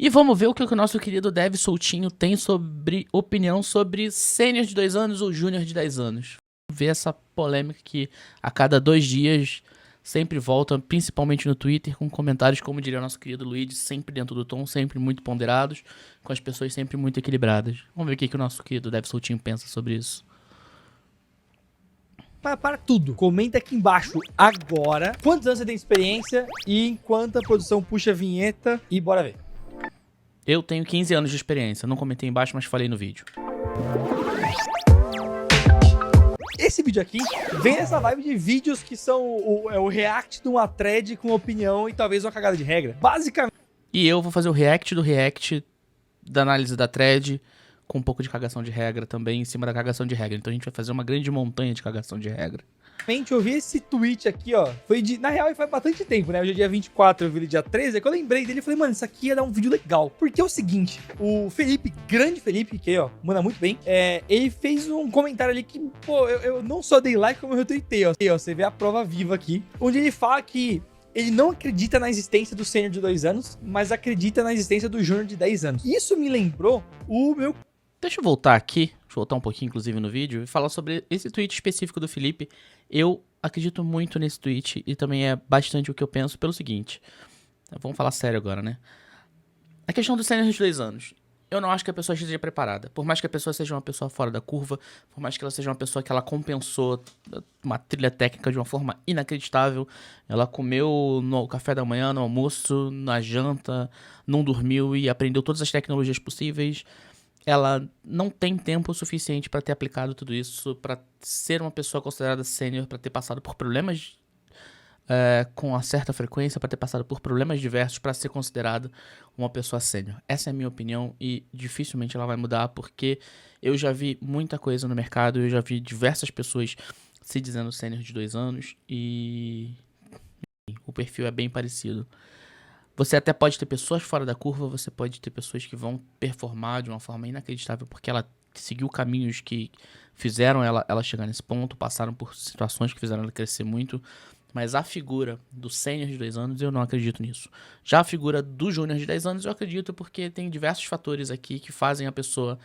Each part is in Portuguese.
E vamos ver o que o nosso querido Dev Soltinho tem sobre opinião sobre sênior de 2 anos ou júnior de 10 anos. Ver essa polêmica que a cada 2 dias sempre volta, principalmente no Twitter, com comentários, como diria o nosso querido Luigi, sempre dentro do tom, sempre muito ponderados, com as pessoas sempre muito equilibradas. Vamos ver o que o nosso querido Dev Soltinho pensa sobre isso. Para tudo. Comenta aqui embaixo agora quantos anos você tem de experiência e enquanto a produção puxa a vinheta e bora ver. Eu tenho 15 anos de experiência, não comentei embaixo, mas falei no vídeo. Esse vídeo aqui vem nessa vibe de vídeos que são o react de uma thread com opinião e talvez uma cagada de regra. Basicamente. E eu vou fazer o react do react da análise da thread, com um pouco de cagação de regra também, em cima da cagação de regra. Então a gente vai fazer uma grande montanha de cagação de regra. Eu vi esse tweet aqui, ó. Na real, faz bastante tempo, né? Hoje é dia 24, eu vi ele dia 13. Aí que eu lembrei dele, eu falei, mano, isso aqui ia dar um vídeo legal. Porque é o seguinte, o Felipe, grande Felipe, que, ó, manda muito bem, ele fez um comentário ali que, pô, eu não só dei like, como eu retuitei, ó. E, ó, você vê a prova viva aqui, onde ele fala que ele não acredita na existência do sênior de 2 anos, mas acredita na existência do júnior de 10 anos. Isso me lembrou o meu... Deixa eu voltar aqui, deixa eu voltar um pouquinho, inclusive, no vídeo, e falar sobre esse tweet específico do Felipe. Eu acredito muito nesse tweet e também é bastante o que eu penso pelo seguinte. Vamos falar sério agora, né? A questão do sênior de 2 anos. Eu não acho que a pessoa esteja preparada. Por mais que a pessoa seja uma pessoa fora da curva, por mais que ela seja uma pessoa que ela compensou uma trilha técnica de uma forma inacreditável, ela comeu no café da manhã, no almoço, na janta, não dormiu e aprendeu todas as tecnologias possíveis, ela não tem tempo suficiente para ter aplicado tudo isso, para ser uma pessoa considerada sênior, para ter passado por problemas com uma certa frequência, para ter passado por problemas diversos, para ser considerada uma pessoa sênior. Essa é a minha opinião e dificilmente ela vai mudar, porque eu já vi muita coisa no mercado, eu já vi diversas pessoas se dizendo sênior de 2 anos e o perfil é bem parecido. Você até pode ter pessoas fora da curva, você pode ter pessoas que vão performar de uma forma inacreditável porque ela seguiu caminhos que fizeram ela chegar nesse ponto, passaram por situações que fizeram ela crescer muito, mas a figura do sênior de 2 anos, eu não acredito nisso. Já a figura do júnior de 10 anos, eu acredito porque tem diversos fatores aqui que fazem a pessoa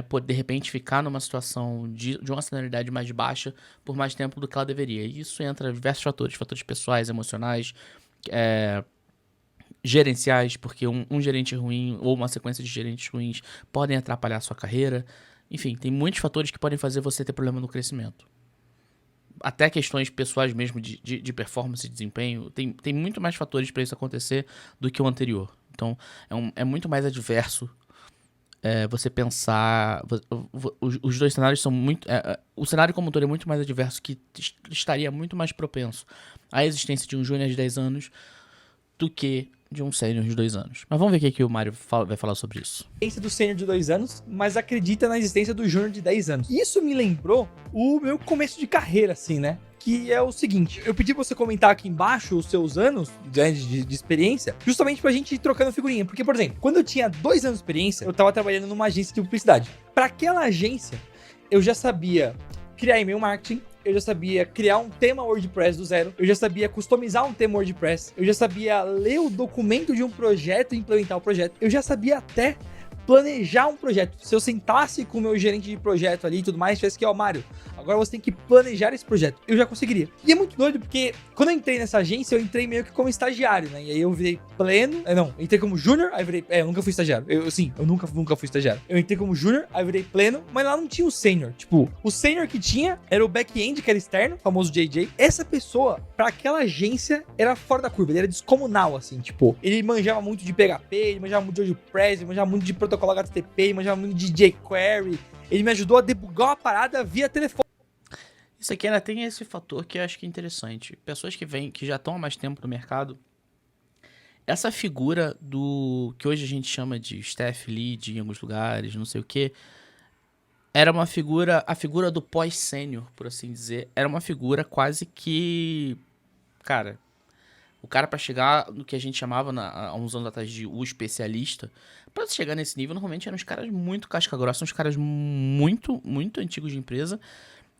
poder, de repente, ficar numa situação de uma senioridade mais baixa por mais tempo do que ela deveria. E isso entra diversos fatores pessoais, emocionais, gerenciais, porque um gerente ruim ou uma sequência de gerentes ruins podem atrapalhar a sua carreira. Enfim, tem muitos fatores que podem fazer você ter problema no crescimento. Até questões pessoais mesmo de performance e desempenho. Tem muito mais fatores para isso acontecer do que o anterior. Então, é muito mais adverso você pensar... Os dois cenários são muito... o cenário como um todo é muito mais adverso, que estaria muito mais propenso à existência de um júnior de 10 anos do que de um sênior de 2 anos. Mas vamos ver o que o Mário vai falar sobre isso. Existência do sênior de 2 anos, mas acredita na existência do júnior de 10 anos. Isso me lembrou o meu começo de carreira, assim, né? Que é o seguinte, eu pedi pra você comentar aqui embaixo os seus anos de experiência, justamente pra gente ir trocando figurinha. Porque, por exemplo, quando eu tinha 2 anos de experiência, eu tava trabalhando numa agência de publicidade. Pra aquela agência, eu já sabia criar e-mail marketing, eu já sabia criar um tema WordPress do zero, eu já sabia customizar um tema WordPress, eu já sabia ler o documento de um projeto e implementar o projeto, eu já sabia até planejar um projeto. Se eu sentasse com o meu gerente de projeto ali e tudo mais, tivesse que, ó, Mário, agora você tem que planejar esse projeto. Eu já conseguiria. E é muito doido, porque quando eu entrei nessa agência, eu entrei meio que como estagiário, né? E aí eu virei pleno. Não, entrei como júnior, aí virei... eu nunca fui estagiário. Eu nunca fui estagiário. Eu entrei como júnior, aí virei pleno, mas lá não tinha o sênior. Tipo, o sênior que tinha era o back-end, que era externo, o famoso JJ. Essa pessoa, pra aquela agência, era fora da curva. Ele era descomunal, assim, tipo, ele manjava muito de PHP, ele manjava muito de WordPress, ele manjava muito de protocolo HTTP, ele manjava muito de jQuery. Ele me ajudou a debugar uma parada via telefone. Isso aqui ainda tem esse fator que eu acho que é interessante. Pessoas que já estão há mais tempo no mercado, essa figura do que hoje a gente chama de staff lead em alguns lugares, não sei o que, era uma figura, a figura do pós-sênior, por assim dizer, era uma figura quase que, cara, o cara pra chegar no que a gente chamava há uns anos atrás de o especialista, pra chegar nesse nível, normalmente eram uns caras muito casca-grossa, uns caras muito, muito antigos de empresa.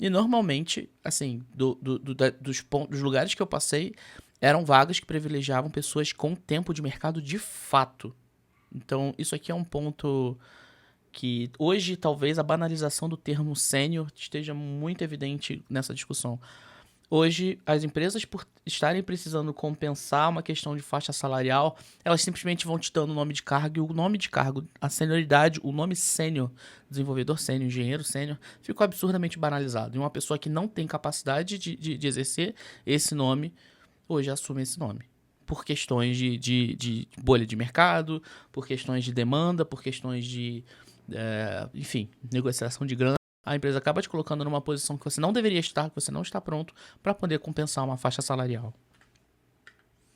E normalmente, assim, dos lugares que eu passei, eram vagas que privilegiavam pessoas com tempo de mercado de fato. Então, isso aqui é um ponto que hoje talvez a banalização do termo sênior esteja muito evidente nessa discussão. Hoje, as empresas, por estarem precisando compensar uma questão de faixa salarial, elas simplesmente vão te dando o nome de cargo, e o nome de cargo, a senioridade, o nome sênior, desenvolvedor sênior, engenheiro sênior, ficou absurdamente banalizado. E uma pessoa que não tem capacidade de exercer esse nome, hoje assume esse nome. Por questões de bolha de mercado, por questões de demanda, por questões de, enfim, negociação de grana. A empresa acaba te colocando numa posição que você não deveria estar, que você não está pronto para poder compensar uma faixa salarial.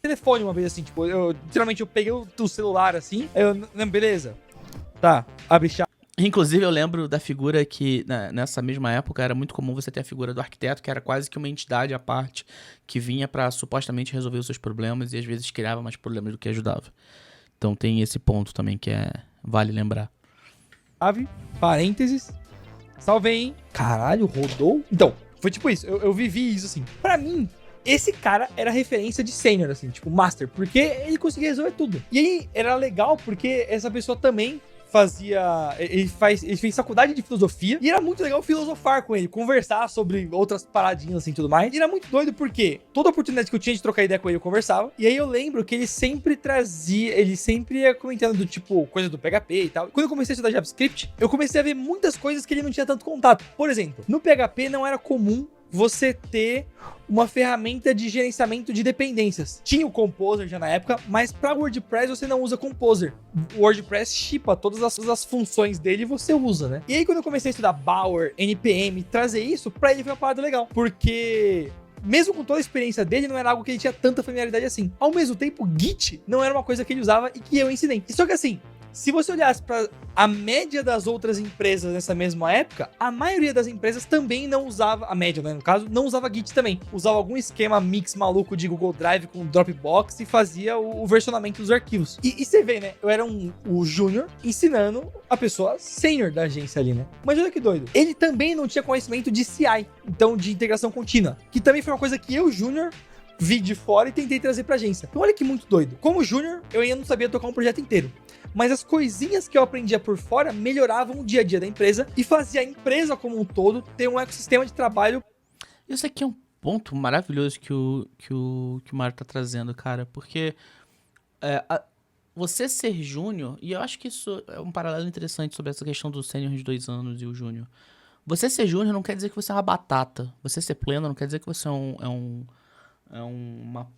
Telefone uma vez assim, tipo, literalmente eu peguei o celular assim, aí eu, não, beleza, tá, abre chave. Inclusive, eu lembro da figura que, nessa mesma época, era muito comum você ter a figura do arquiteto, que era quase que uma entidade à parte, que vinha para supostamente resolver os seus problemas e às vezes criava mais problemas do que ajudava. Então tem esse ponto também que vale lembrar. Chave, parênteses, salvei, hein? Caralho, rodou? Então, foi tipo isso, eu vivi isso assim. Pra mim, esse cara era referência de sênior, assim, tipo, master, porque ele conseguia resolver tudo. E aí, era legal porque essa pessoa também ele fez faculdade de filosofia e era muito legal filosofar com ele, conversar sobre outras paradinhas assim e tudo mais. E era muito doido porque toda oportunidade que eu tinha de trocar ideia com ele eu conversava. E aí eu lembro que ele sempre ia comentando do tipo, coisa do PHP e tal. Quando eu comecei a estudar JavaScript, eu comecei a ver muitas coisas que ele não tinha tanto contato. Por exemplo, no PHP não era comum você ter uma ferramenta de gerenciamento de dependências. Tinha o Composer já na época, mas para WordPress você não usa Composer. O WordPress shipa todas as funções dele e você usa, né? E aí quando eu comecei a estudar Bower, NPM, trazer isso, pra ele foi uma parada legal. Porque mesmo com toda a experiência dele, não era algo que ele tinha tanta familiaridade assim. Ao mesmo tempo, Git não era uma coisa que ele usava e que eu ensinei. Só que assim, se você olhasse para a média das outras empresas nessa mesma época, a maioria das empresas também não usava, a média, né, no caso, não usava Git também. Usava algum esquema mix maluco de Google Drive com Dropbox e fazia o versionamento dos arquivos. E você vê, né, eu era o júnior ensinando a pessoa sênior da agência ali, né. Mas olha que doido. Ele também não tinha conhecimento de CI, então de integração contínua, que também foi uma coisa que eu, júnior, vi de fora e tentei trazer pra agência. Então olha que muito doido. Como júnior, eu ainda não sabia tocar um projeto inteiro. Mas as coisinhas que eu aprendia por fora melhoravam o dia a dia da empresa e fazia a empresa como um todo ter um ecossistema de trabalho. Isso aqui é um ponto maravilhoso que o Mário tá trazendo, cara, porque você ser júnior, e eu acho que isso é um paralelo interessante sobre essa questão do sênior de 2 anos e o júnior. Você ser júnior não quer dizer que você é uma batata. Você ser pleno não quer dizer que você é uma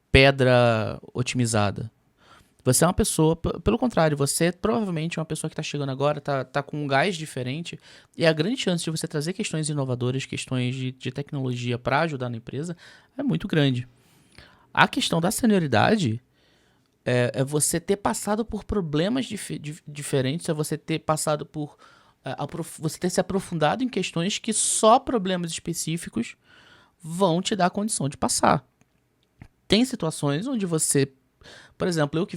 pedra otimizada. Você é uma pessoa, pelo contrário, você provavelmente é uma pessoa que está chegando agora, tá com um gás diferente, e a grande chance de você trazer questões inovadoras, questões de tecnologia para ajudar na empresa é muito grande. A questão da senioridade é você ter passado por problemas diferentes, é você ter passado por. Você ter se aprofundado em questões que só problemas específicos vão te dar a condição de passar. Tem situações onde você. Por exemplo, eu que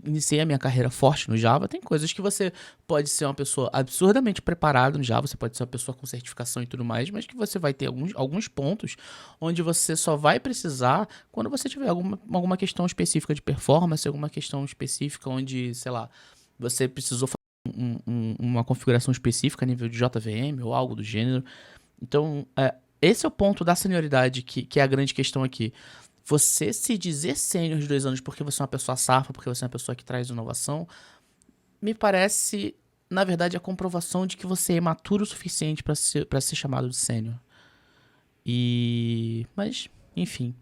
iniciei a minha carreira forte no Java, tem coisas que você pode ser uma pessoa absurdamente preparada no Java, você pode ser uma pessoa com certificação e tudo mais, mas que você vai ter alguns pontos onde você só vai precisar quando você tiver alguma questão específica de performance, alguma questão específica onde, sei lá, você precisou fazer uma configuração específica a nível de JVM ou algo do gênero. Então, esse é o ponto da senioridade que é a grande questão aqui. Você se dizer sênior de 2 anos porque você é uma pessoa safa, porque você é uma pessoa que traz inovação, me parece, na verdade, a comprovação de que você é maturo o suficiente para ser chamado de sênior. Mas, enfim,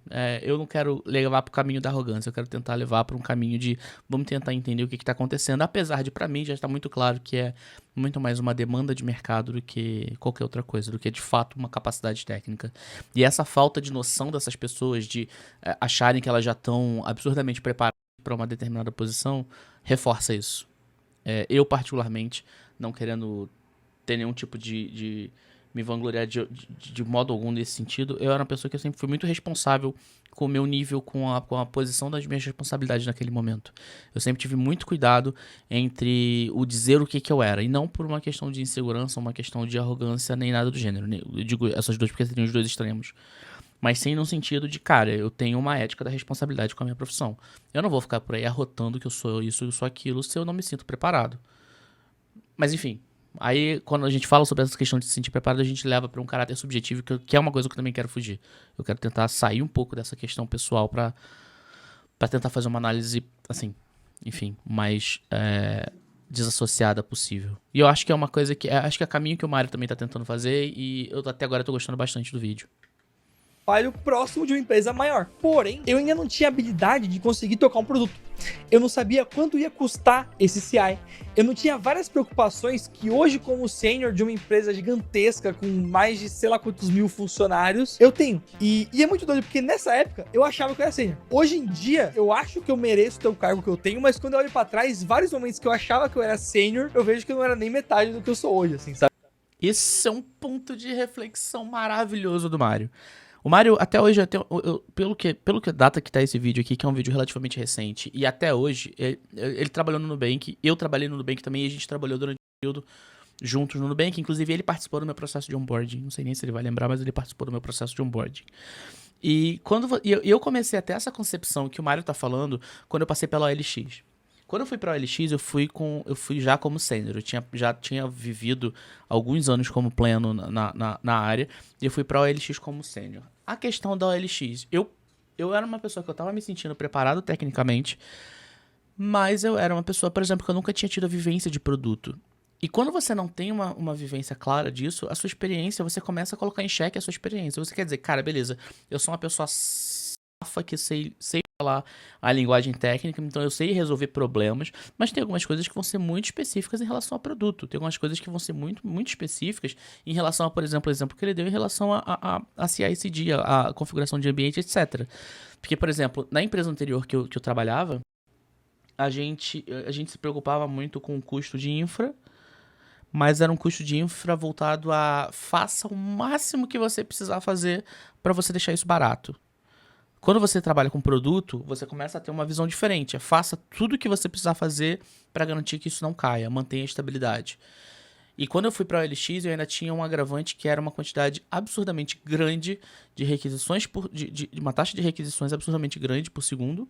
eu não quero levar para o caminho da arrogância, eu quero tentar levar para um caminho de vamos tentar entender o que está acontecendo, apesar de, para mim, já está muito claro que é muito mais uma demanda de mercado do que qualquer outra coisa, do que, de fato, uma capacidade técnica. E essa falta de noção dessas pessoas, de acharem que elas já estão absurdamente preparadas para uma determinada posição, reforça isso. Eu, particularmente, não querendo ter nenhum tipo de me vangloriar de modo algum nesse sentido, eu era uma pessoa que eu sempre fui muito responsável com o meu nível, com a posição das minhas responsabilidades naquele momento. Eu sempre tive muito cuidado entre o dizer o que eu era, e não por uma questão de insegurança, uma questão de arrogância, nem nada do gênero. Eu digo essas duas porque seriam os dois extremos. Mas sim no sentido de, cara, eu tenho uma ética da responsabilidade com a minha profissão. Eu não vou ficar por aí arrotando que eu sou isso, eu sou aquilo, se eu não me sinto preparado. Mas enfim, aí quando a gente fala sobre essa questão de se sentir preparado, a gente leva para um caráter subjetivo, que é uma coisa que eu também quero fugir. Eu quero tentar sair um pouco dessa questão pessoal pra tentar fazer uma análise, assim, enfim, mais desassociada possível. E eu acho que é uma coisa que... acho que é o caminho que o Mário também tá tentando fazer, e eu até agora tô gostando bastante do vídeo. Trabalho próximo de uma empresa maior. Porém, eu ainda não tinha habilidade de conseguir tocar um produto. Eu não sabia quanto ia custar esse CI. Eu não tinha várias preocupações que hoje, como sênior de uma empresa gigantesca com mais de sei lá quantos mil funcionários, eu tenho. E é muito doido, porque nessa época eu achava que eu era sênior. Hoje em dia, eu acho que eu mereço ter o cargo que eu tenho, mas quando eu olho pra trás, vários momentos que eu achava que eu era sênior, eu vejo que eu não era nem metade do que eu sou hoje, assim, sabe? Esse é um ponto de reflexão maravilhoso do Mário. O Mário, até hoje, pelo que data que tá esse vídeo aqui, que é um vídeo relativamente recente, e até hoje, ele trabalhou no Nubank, eu trabalhei no Nubank também, e a gente trabalhou durante um período juntos no Nubank, inclusive ele participou do meu processo de onboarding, não sei nem se ele vai lembrar, mas ele participou do meu processo de onboarding. E eu comecei a ter essa concepção que o Mário tá falando quando eu passei pela OLX. Quando eu fui pra OLX, eu fui já como sênior. Já tinha vivido alguns anos como pleno na área, e eu fui pra OLX como sênior. A questão da OLX, eu era uma pessoa que eu tava me sentindo preparado tecnicamente, mas eu era uma pessoa, por exemplo, que eu nunca tinha tido a vivência de produto. E quando você não tem uma vivência clara disso, a sua experiência, você começa a colocar em xeque a sua experiência. Você quer dizer, cara, beleza, eu sou uma pessoa safa que sei falar a linguagem técnica, então eu sei resolver problemas, mas tem algumas coisas que vão ser muito específicas em relação ao produto. Tem algumas coisas que vão ser muito, muito específicas em relação a, por exemplo, o exemplo que ele deu em relação a CI/CD, a configuração de ambiente, etc. Porque, por exemplo, na empresa anterior que eu trabalhava, a gente se preocupava muito com o custo de infra, mas era um custo de infra voltado a faça o máximo que você precisar fazer para você deixar isso barato. Quando você trabalha com produto, você começa a ter uma visão diferente. Faça tudo o que você precisar fazer para garantir que isso não caia, mantenha a estabilidade. E quando eu fui para a OLX, eu ainda tinha um agravante que era uma quantidade absurdamente grande de requisições, de uma taxa de requisições absurdamente grande por segundo.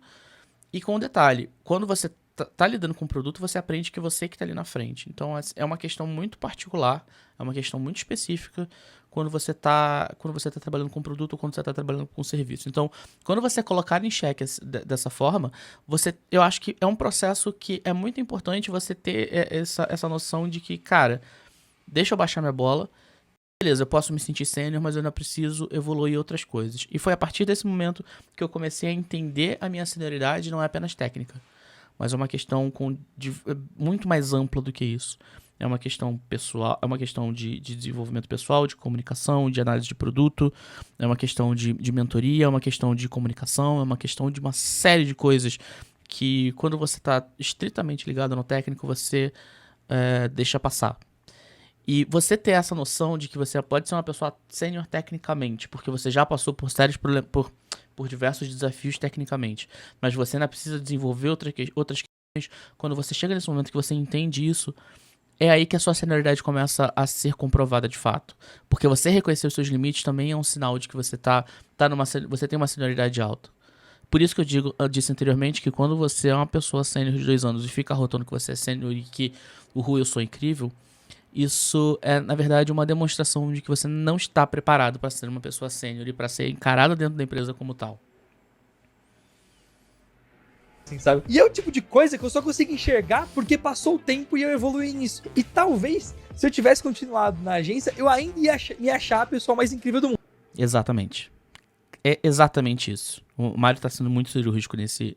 E com um detalhe, quando você tá lidando com o produto, você aprende que você que tá ali na frente. Então é uma questão muito particular, é uma questão muito específica quando você tá trabalhando com produto ou quando você tá trabalhando com serviço. Então, quando você colocar em xeque dessa forma, eu acho que é um processo que é muito importante você ter essa noção de que, cara, deixa eu baixar minha bola, beleza, eu posso me sentir sênior, mas eu ainda preciso evoluir outras coisas. E foi a partir desse momento que eu comecei a entender a minha senioridade não é apenas técnica, mas é uma questão muito mais ampla do que isso. É uma questão pessoal, é uma questão de desenvolvimento pessoal, de comunicação, de análise de produto, é uma questão de mentoria, é uma questão de comunicação, é uma questão de uma série de coisas que quando você está estritamente ligado no técnico, você deixa passar. E você ter essa noção de que você pode ser uma pessoa sênior tecnicamente, porque você já passou por sérios problemas, por diversos desafios tecnicamente, mas você ainda precisa desenvolver outras questões. Quando você chega nesse momento que você entende isso, é aí que a sua senioridade começa a ser comprovada de fato. Porque você reconhecer os seus limites também é um sinal de que você você tem uma senioridade alta. Por isso que eu disse anteriormente que quando você é uma pessoa sênior de 2 anos e fica rotando que você é sênior e que eu sou incrível, isso é, na verdade, uma demonstração de que você não está preparado para ser uma pessoa sênior e para ser encarada dentro da empresa como tal. Assim, sabe? E é o tipo de coisa que eu só consigo enxergar porque passou o tempo e eu evoluí nisso. E talvez, se eu tivesse continuado na agência, eu ainda ia me achar a pessoa mais incrível do mundo. Exatamente. É exatamente isso. O Mário está sendo muito cirúrgico nesse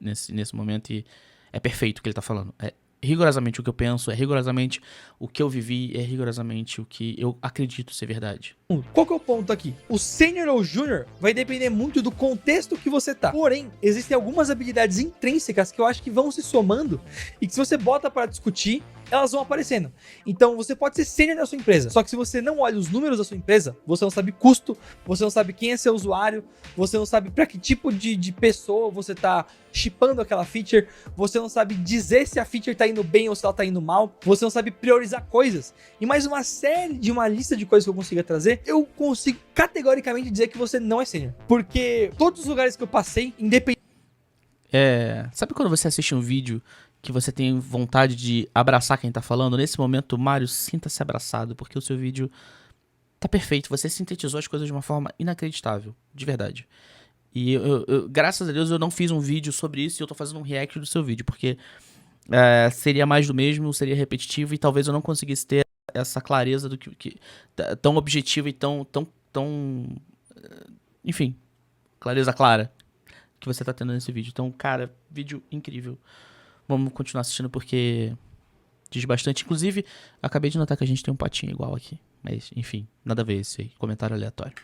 momento e é perfeito o que ele está falando. É rigorosamente o que eu penso, é rigorosamente o que eu vivi, é rigorosamente o que eu acredito ser verdade. Qual que é o ponto aqui? O sênior ou júnior vai depender muito do contexto que você tá. Porém, existem algumas habilidades intrínsecas que eu acho que vão se somando e que se você bota para discutir, elas vão aparecendo. Então você pode ser sênior na sua empresa, só que se você não olha os números da sua empresa, você não sabe custo, você não sabe quem é seu usuário, você não sabe para que tipo de pessoa você tá shippando aquela feature, você não sabe dizer se a feature tá indo bem ou se ela tá indo mal, você não sabe priorizar coisas. E mais uma lista de coisas que eu consiga trazer, eu consigo categoricamente dizer que você não é sênior. Porque todos os lugares que eu passei, independente... Sabe quando você assiste um vídeo que você tem vontade de abraçar quem tá falando? Nesse momento, Mário, sinta-se abraçado, porque o seu vídeo tá perfeito. Você sintetizou as coisas de uma forma inacreditável, de verdade. E graças a Deus eu não fiz um vídeo sobre isso e eu tô fazendo um react do seu vídeo, porque seria mais do mesmo, seria repetitivo e talvez eu não conseguisse ter essa clareza do que tão objetivo e tão enfim, clareza clara que você tá tendo nesse vídeo. Então, cara, vídeo incrível. Vamos continuar assistindo porque diz bastante. Inclusive, acabei de notar que a gente tem um patinho igual aqui. Mas, enfim, nada a ver esse aí. Comentário aleatório.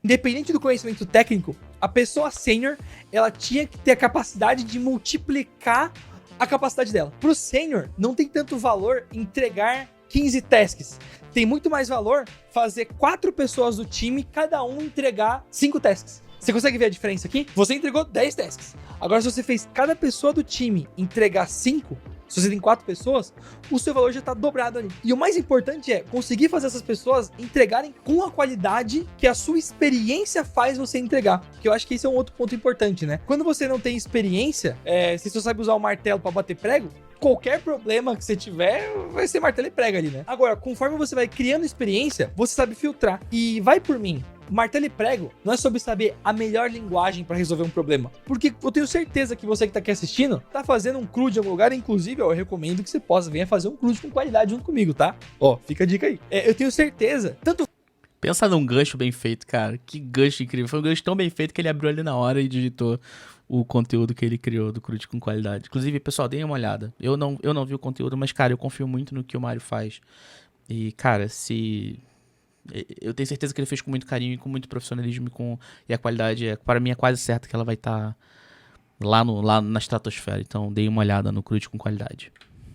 Independente do conhecimento técnico, a pessoa sênior, ela tinha que ter a capacidade de multiplicar a capacidade dela. Pro sênior, não tem tanto valor entregar 15 tasks. Tem muito mais valor fazer 4 pessoas do time, cada um entregar 5 tasks. Você consegue ver a diferença aqui? Você entregou 10 tasks. Agora, se você fez cada pessoa do time entregar 5, se você tem 4 pessoas, o seu valor já está dobrado ali. E o mais importante é conseguir fazer essas pessoas entregarem com a qualidade que a sua experiência faz você entregar. Que eu acho que esse é um outro ponto importante, né? Quando você não tem experiência, você só sabe usar o martelo para bater prego, qualquer problema que você tiver, vai ser martelo e prego ali, né? Agora, conforme você vai criando experiência, você sabe filtrar. E vai por mim. Martelo e prego não é sobre saber a melhor linguagem para resolver um problema. Porque eu tenho certeza que você que tá aqui assistindo, tá fazendo um CRUD em algum lugar. Inclusive, eu recomendo que você possa vir fazer um CRUD com qualidade junto comigo, tá? Fica a dica aí. Eu tenho certeza, tanto... Pensa num gancho bem feito, cara. Que gancho incrível. Foi um gancho tão bem feito que ele abriu ali na hora e digitou o conteúdo que ele criou do CRUD com qualidade. Inclusive, pessoal, deem uma olhada. Eu não vi o conteúdo, mas, cara, eu confio muito no que o Mário faz. E, cara, eu tenho certeza que ele fez com muito carinho e com muito profissionalismo e a qualidade, para mim, é quase certa que ela vai estar lá na estratosfera. Então, deem uma olhada no CRUD com qualidade.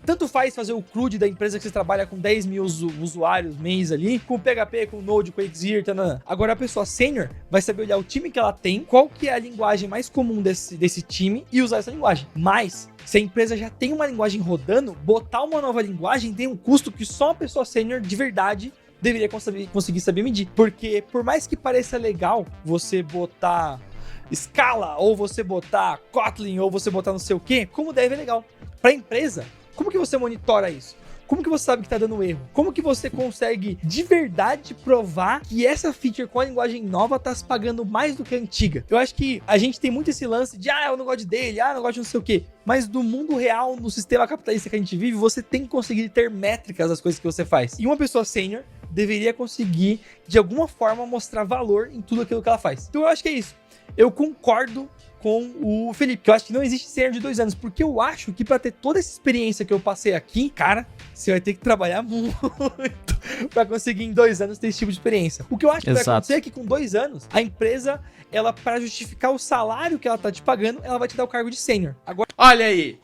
Tanto faz fazer o CRUD da empresa que você trabalha com 10 mil usuários mês ali, com PHP, com Node, com Exir, tanana. Agora a pessoa sênior vai saber olhar o time que ela tem, qual que é a linguagem mais comum desse time e usar essa linguagem. Mas, se a empresa já tem uma linguagem rodando, botar uma nova linguagem tem um custo que só uma pessoa sênior de verdade deveria conseguir saber medir. Porque por mais que pareça legal você botar Scala, ou você botar Kotlin, ou você botar não sei o que, como deve é legal. Para a empresa, como que você monitora isso? Como que você sabe que tá dando erro? Como que você consegue de verdade provar que essa feature com a linguagem nova tá se pagando mais do que a antiga? Eu acho que a gente tem muito esse lance de eu não gosto dele, eu não gosto de não sei o quê. Mas no mundo real, no sistema capitalista que a gente vive, você tem que conseguir ter métricas das coisas que você faz. E uma pessoa sênior deveria conseguir, de alguma forma, mostrar valor em tudo aquilo que ela faz. Então eu acho que é isso. Eu concordo com o Felipe, que eu acho que não existe sênior de 2 anos, porque eu acho que pra ter toda essa experiência que eu passei aqui, cara, você vai ter que trabalhar muito pra conseguir em 2 anos ter esse tipo de experiência. O que eu acho que vai acontecer é que com 2 anos, a empresa, ela, para justificar o salário que ela tá te pagando, ela vai te dar o cargo de sênior. Agora... Olha aí!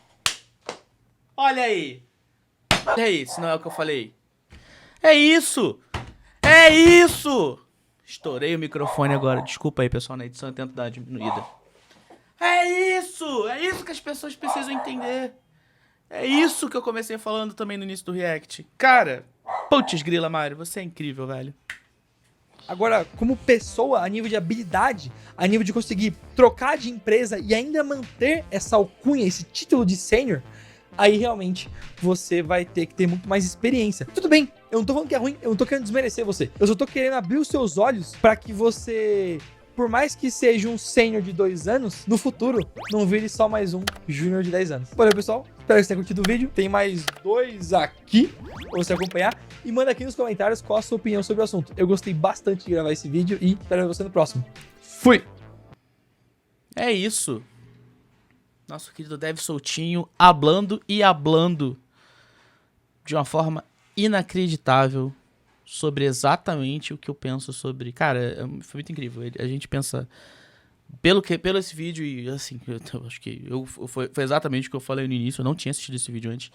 Olha aí! Olha aí, se não é o que eu falei. É isso! É isso! Estourei o microfone agora. Desculpa aí, pessoal, na edição eu tento dar uma diminuída. É isso! É isso que as pessoas precisam entender. É isso que eu comecei falando também no início do React. Cara, putz grila, Mário, você é incrível, velho. Agora, como pessoa, a nível de habilidade, a nível de conseguir trocar de empresa e ainda manter essa alcunha, esse título de sênior, aí realmente você vai ter que ter muito mais experiência. Tudo bem, eu não tô falando que é ruim, eu não tô querendo desmerecer você. Eu só tô querendo abrir os seus olhos para que você, por mais que seja um sênior de 2 anos, no futuro não vire só mais um júnior de 10 anos. Valeu, pessoal. Espero que você tenha curtido o vídeo. Tem mais 2 aqui pra você acompanhar. E manda aqui nos comentários qual a sua opinião sobre o assunto. Eu gostei bastante de gravar esse vídeo e espero ver você no próximo. Fui! É isso. Nosso querido Dev Soltinho, hablando e hablando de uma forma inacreditável sobre exatamente o que eu penso sobre... Cara, foi muito incrível. A gente pensa... Pelo esse vídeo, e assim, eu acho que foi exatamente o que eu falei no início, eu não tinha assistido esse vídeo antes.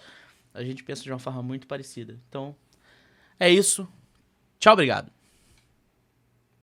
A gente pensa de uma forma muito parecida. Então, é isso. Tchau, obrigado.